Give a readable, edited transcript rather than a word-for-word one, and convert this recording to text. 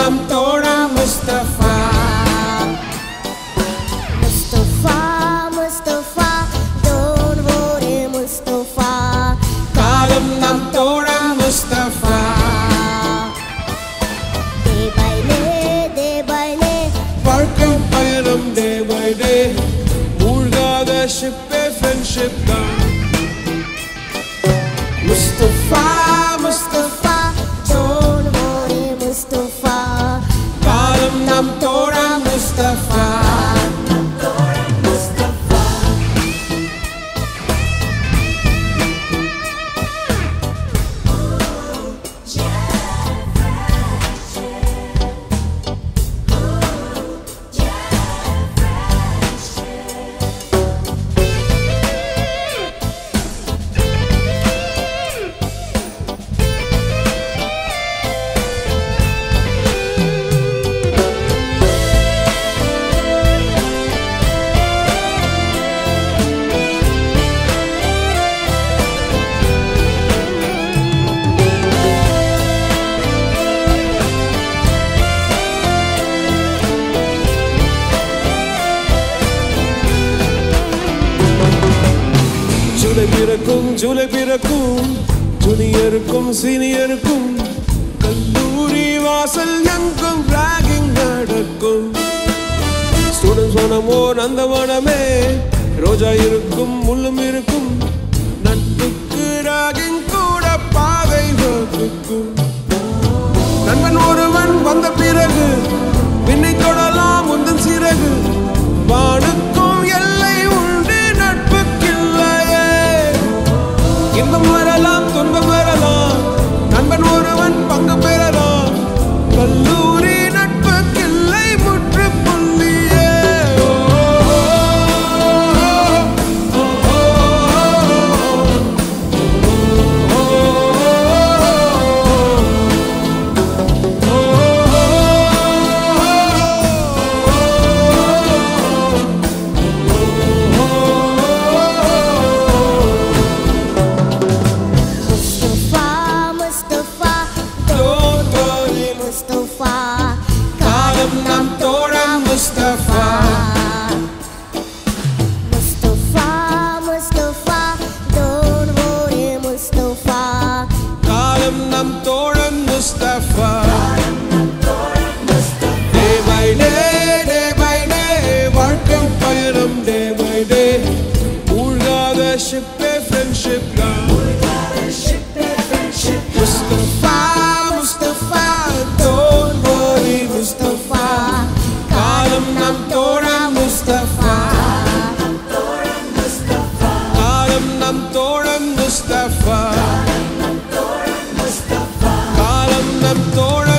num thoda Mustafa. Mustafa, Mustafa, don't worry Mustafa. Kalam num thoda Mustafa. Day by day, வாழ்க்கை பயணம் day by day. மூழ்காத ஷிப்பே friendship தான். Mustafa, Mustafa, don't worry Mustafa. kalam num thoda Mustafa. July பிறக்கும் ஜூனியருக்கும் சீனியருக்கும் கல்லூரி வாசல் எங்கும் ragging நடக்கும். Students மனமோ நந்தவனமே, ரோஜா இருக்கும் முள்ளும் இருக்கும், நட்புக்கு ராகிங் கூட பாதை வகுக்கும். நண்பன் ஒருவன் வந்த பிறகு விண்ணை தொடலாம் உந்தன் சிறகு. வானுக்கும் எல்லை உண்டு நட்புக்கில்லையே. இன்பம் வரலாம் துன்பம் வரலாம், நண்பன் ஒருவன் பங்கு பெறலாம். கல்லூரி நட்புக்கில்லை முற்றுப்புள்ளியே. Mustafa, Mustafa, Mustafa, don't worry Mustafa. kalam num thoda Mustafa. Day by day, வாழ்க்கை பயணம் day by day. மூழ்காத ஷிப்பே friendship தான். Mustafa, Mustafa, don't worry Mustafa. kalam num thoda Mustafa. kalam num thoda Mustafa. kalam num thoda